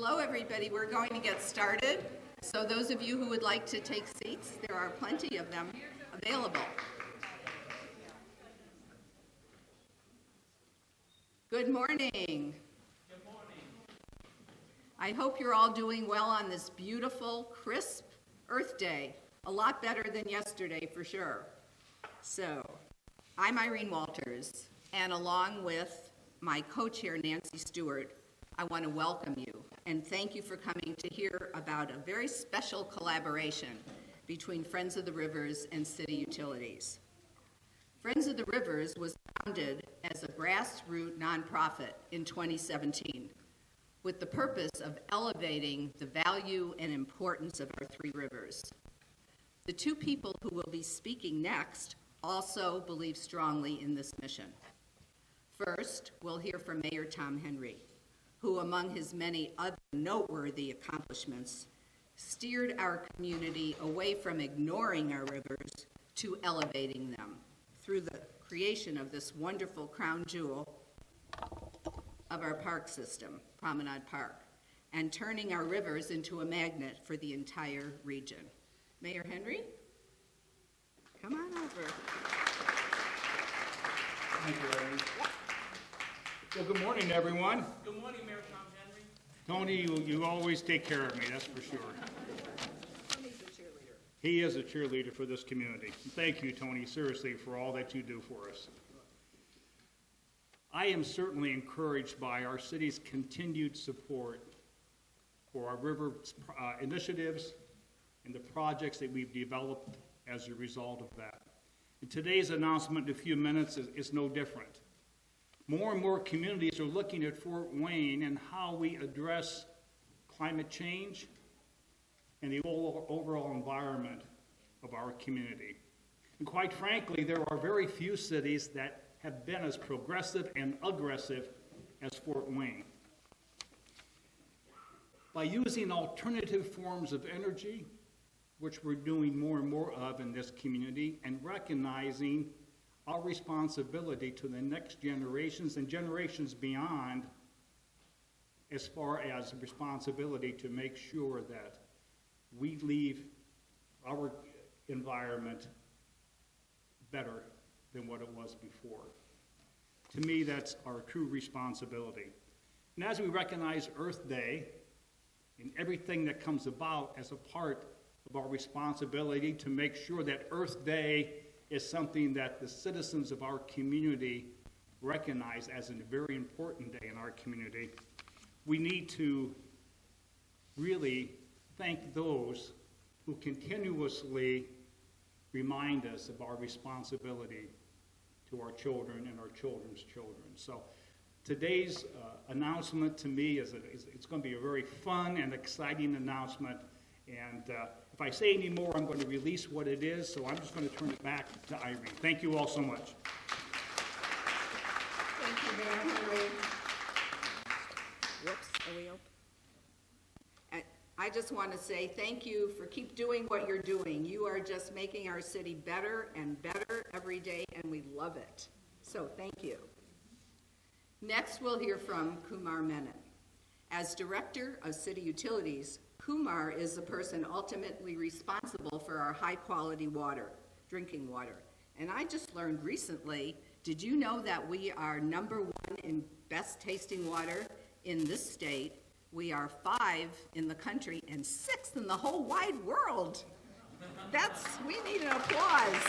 Hello, everybody. We're going to get started. So those of you who would like to take seats, there are plenty of them available. Good morning. Good morning. I hope you're all doing well on this beautiful, crisp Earth Day. A lot better than yesterday, for sure. So, I'm Irene Walters, and along with my co-chair, Nancy Stewart, I want to welcome you and thank you for coming to hear about a very special collaboration between Friends of the Rivers and City Utilities. Friends of the Rivers was founded as a grassroots nonprofit in 2017 with the purpose of elevating the value and importance of our three rivers. The two people who will be speaking next also believe strongly in this mission. First, we'll hear from Mayor Tom Henry, who, among his many other noteworthy accomplishments, steered our community away from ignoring our rivers to elevating them through the creation of this wonderful crown jewel of our park system, Promenade Park, and turning our rivers into a magnet for the entire region. Mayor Henry, come on over. Thank you, Irene. Well, good morning, everyone. Good morning, Mayor Tom Henry. Tony, you always take care of me, that's for sure. Tony's a cheerleader. He is a cheerleader for this community. Thank you, Tony, seriously, for all that you do for us. I am certainly encouraged by our city's continued support for our river initiatives and the projects that we've developed as a result of that. And today's announcement in a few minutes is no different. More and more communities are looking at Fort Wayne and how we address climate change and the overall environment of our community. And quite frankly, there are very few cities that have been as progressive and aggressive as Fort Wayne. By using alternative forms of energy, which we're doing more and more of in this community, and recognizing our responsibility to the next generations and generations beyond as far as responsibility to make sure that we leave our environment better than what it was before. To me, that's our true responsibility. And as we recognize Earth Day and everything that comes about as a part of our responsibility to make sure that Earth Day is something that the citizens of our community recognize as a very important day in our community, we need to really thank those who continuously remind us of our responsibility to our children and our children's children. So today's announcement to me it's going to be a very fun and exciting announcement. And if I say any more, I'm going to release what it is, so I'm just going to turn it back to Irene. Thank you all so much. Thank you, Mayor Henry. Whoops, are we open? I just want to say thank you for keep doing what you're doing. You are just making our city better and better every day, and we love it. So thank you. Next, we'll hear from Kumar Menon. As Director of City Utilities, Kumar is the person ultimately responsible for our high-quality water, drinking water. And I just learned recently, did you know that we are #1 in best tasting water in this state? We are 5 in the country and 6th in the whole wide world. We need an applause.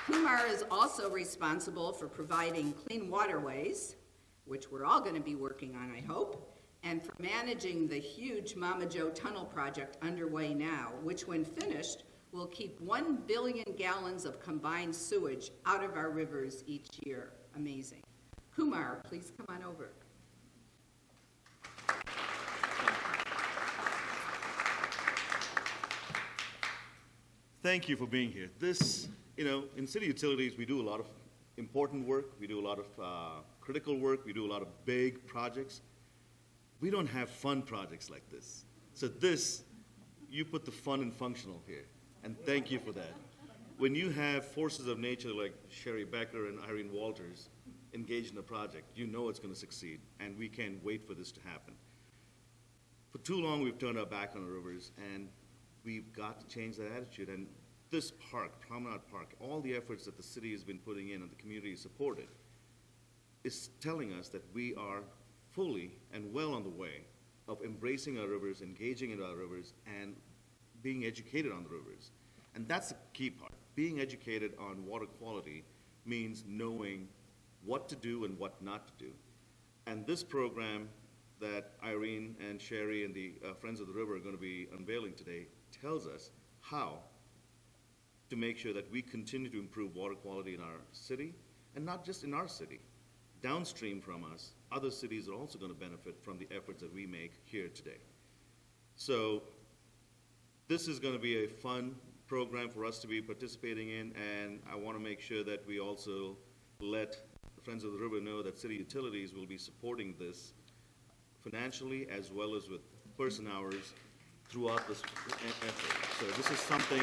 Kumar is also responsible for providing clean waterways, which we're all going to be working on, I hope, and for managing the huge Mama Joe Tunnel project underway now, which when finished will keep 1 billion gallons of combined sewage out of our rivers each year. Amazing. Kumar, please come on over. Thank you for being here. In City Utilities, we do a lot of important work. We do a lot of critical work. We do a lot of big projects. We don't have fun projects like this. So you put the fun and functional here, and thank you for that. When you have forces of nature like Sherry Becker and Irene Walters, engaged in a project, you know it's going to succeed, and we can't wait for this to happen. For too long, we've turned our back on our rivers, and we've got to change that attitude. And this park, Promenade Park, all the efforts that the city has been putting in and the community has supported, is telling us that we are fully and well on the way of embracing our rivers, engaging in our rivers, and being educated on the rivers. And that's the key part. Being educated on water quality means knowing what to do and what not to do. And this program that Irene and Sherry and the Friends of the River are going to be unveiling today tells us how to make sure that we continue to improve water quality in our city, and not just in our city. Downstream from us, other cities are also going to benefit from the efforts that we make here today. So this is going to be a fun program for us to be participating in, and I want to make sure that we also let the Friends of the River know that city utilities will be supporting this financially as well as with person hours throughout this effort. So this is something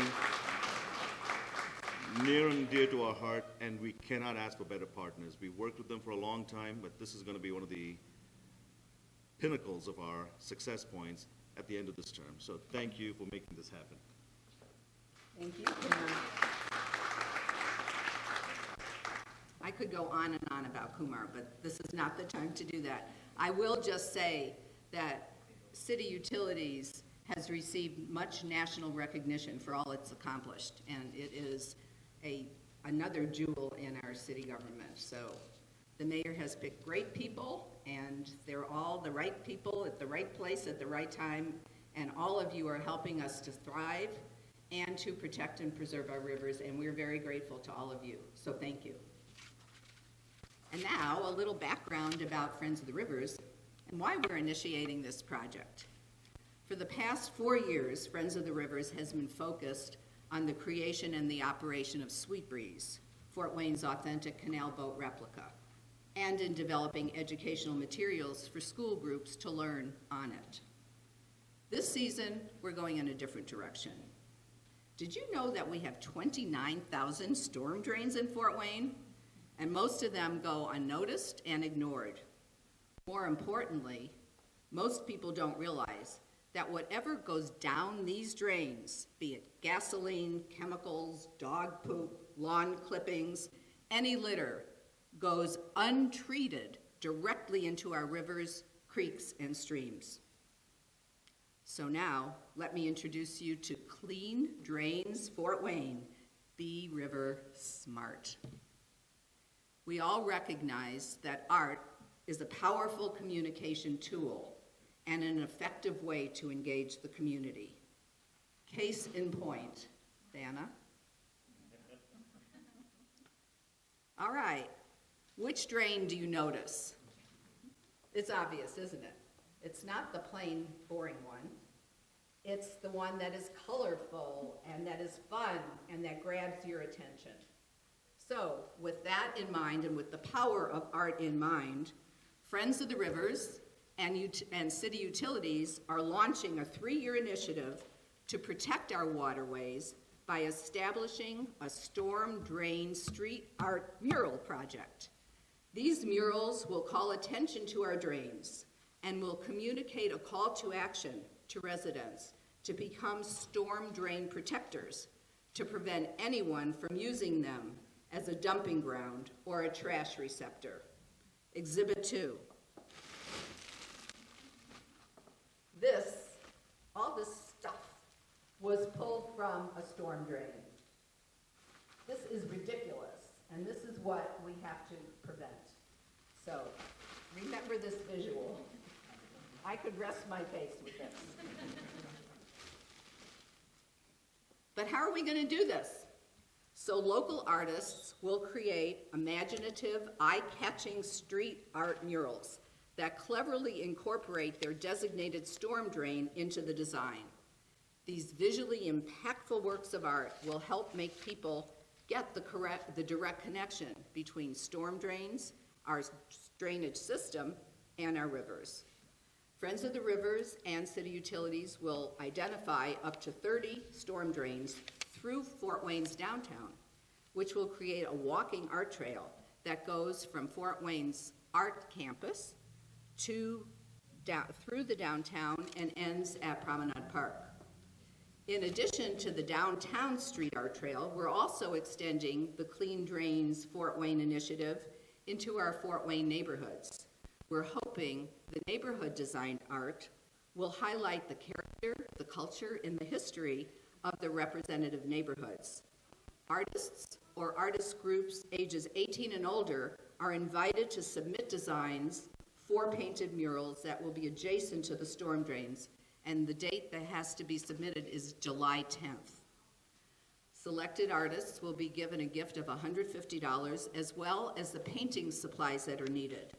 near and dear to our heart, and we cannot ask for better partners. We've worked with them for a long time, but this is going to be one of the pinnacles of our success points at the end of this term. So thank you for making this happen. Thank you, Kumar. I could go on and on about Kumar, but this is not the time to do that. I will just say that City Utilities has received much national recognition for all it's accomplished, and it is another jewel in our city government. So the mayor has picked great people, and they're all the right people at the right place at the right time, and all of you are helping us to thrive and to protect and preserve our rivers, and we're very grateful to all of you. So thank you. And now, a little background about Friends of the Rivers and why we're initiating this project. For the past 4 years, Friends of the Rivers has been focused on the creation and the operation of Sweet Breeze, Fort Wayne's authentic canal boat replica, and in developing educational materials for school groups to learn on it. This season, we're going in a different direction. Did you know that we have 29,000 storm drains in Fort Wayne? And most of them go unnoticed and ignored. More importantly, most people don't realize that whatever goes down these drains, be it gasoline, chemicals, dog poop, lawn clippings, any litter, goes untreated directly into our rivers, creeks, and streams. So now, let me introduce you to Clean Drains Fort Wayne. Be river smart. We all recognize that art is a powerful communication tool and an effective way to engage the community. Case in point, Dana. All right, which drain do you notice? It's obvious, isn't it? It's not the plain, boring one. It's the one that is colorful and that is fun and that grabs your attention. So, with that in mind and with the power of art in mind, Friends of the Rivers and City Utilities are launching a 3-year initiative to protect our waterways by establishing a storm drain street art mural project. These murals will call attention to our drains and will communicate a call to action to residents to become storm drain protectors to prevent anyone from using them as a dumping ground or a trash receptor. Exhibit 2. All this stuff was pulled from a storm drain. This is ridiculous, and this is what we have to prevent. So, remember this visual. I could rest my case with this. But how are we going to do this? So local artists will create imaginative, eye-catching street art murals that cleverly incorporate their designated storm drain into the design. These visually impactful works of art will help make people get the direct connection between storm drains, our drainage system, and our rivers. Friends of the Rivers and City Utilities will identify up to 30 storm drains through Fort Wayne's downtown, which will create a walking art trail that goes from Fort Wayne's art campus through the downtown and ends at Promenade Park. In addition to the downtown street art trail, we're also extending the Clean Drains Fort Wayne initiative into our Fort Wayne neighborhoods. We're hoping the neighborhood designed art will highlight the character, the culture, and the history of the representative neighborhoods. Artists or artist groups ages 18 and older are invited to submit designs for painted murals that will be adjacent to the storm drains, and the date that has to be submitted is July 10th. Selected artists will be given a gift of $150 as well as the painting supplies that are needed.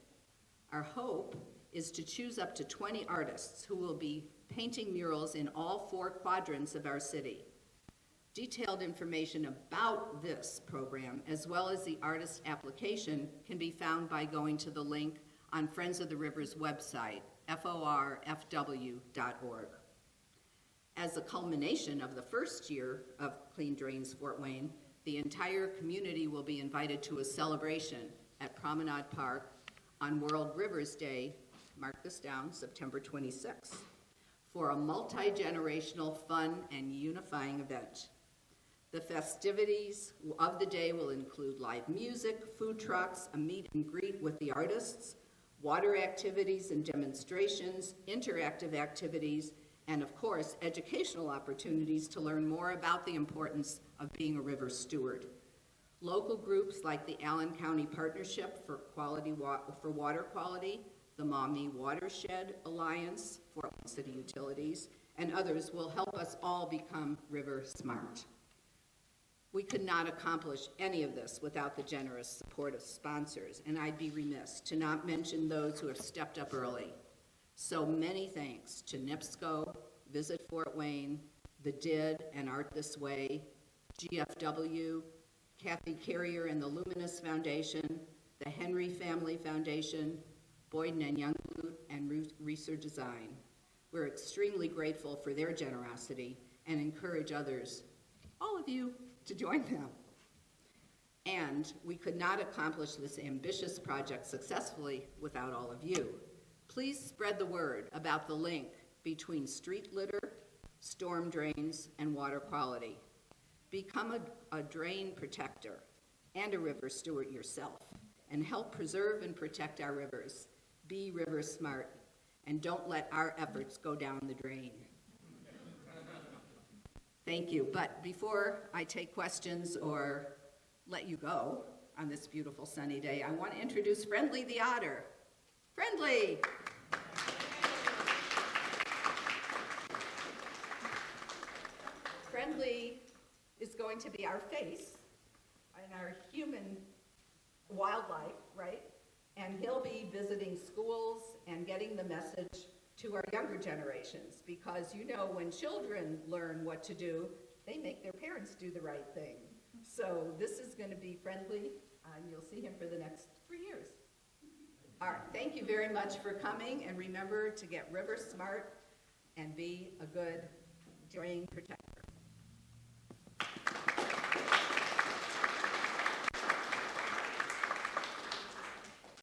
Our hope is to choose up to 20 artists who will be painting murals in all 4 quadrants of our city. Detailed information about this program, as well as the artist application, can be found by going to the link on Friends of the River's website, forfw.org. As a culmination of the first year of Clean Drains Fort Wayne, the entire community will be invited to a celebration at Promenade Park on World Rivers Day, mark this down, September 26th, for a multi-generational, fun, and unifying event. The festivities of the day will include live music, food trucks, a meet and greet with the artists, water activities and demonstrations, interactive activities, and of course, educational opportunities to learn more about the importance of being a river steward. Local groups like the Allen County Partnership for Water Quality, the Maumee Watershed Alliance, Fort Wayne City Utilities, and others will help us all become river smart. We could not accomplish any of this without the generous support of sponsors, and I'd be remiss to not mention those who have stepped up early. So many thanks to NIPSCO, Visit Fort Wayne, The DID and Art This Way, GFW, Kathy Carrier and the Luminous Foundation, the Henry Family Foundation, Boyden and Youngblood, and Research Design. We're extremely grateful for their generosity and encourage others, all of you, to join them. And we could not accomplish this ambitious project successfully without all of you. Please spread the word about the link between street litter, storm drains, and water quality. Become a drain protector and a river steward yourself, and help preserve and protect our rivers. Be river smart, and don't let our efforts go down the drain. Thank you, but before I take questions or let you go on this beautiful sunny day, I want to introduce Friendly the Otter. Friendly! Friendly is going to be our face and our human wildlife, right? And he'll be visiting schools and getting the message to our younger generations, because you know when children learn what to do, they make their parents do the right thing. So this is going to be Friendly, and you'll see him for the next 3 years. All right, thank you very much for coming, and remember to get river smart and be a good drain protector.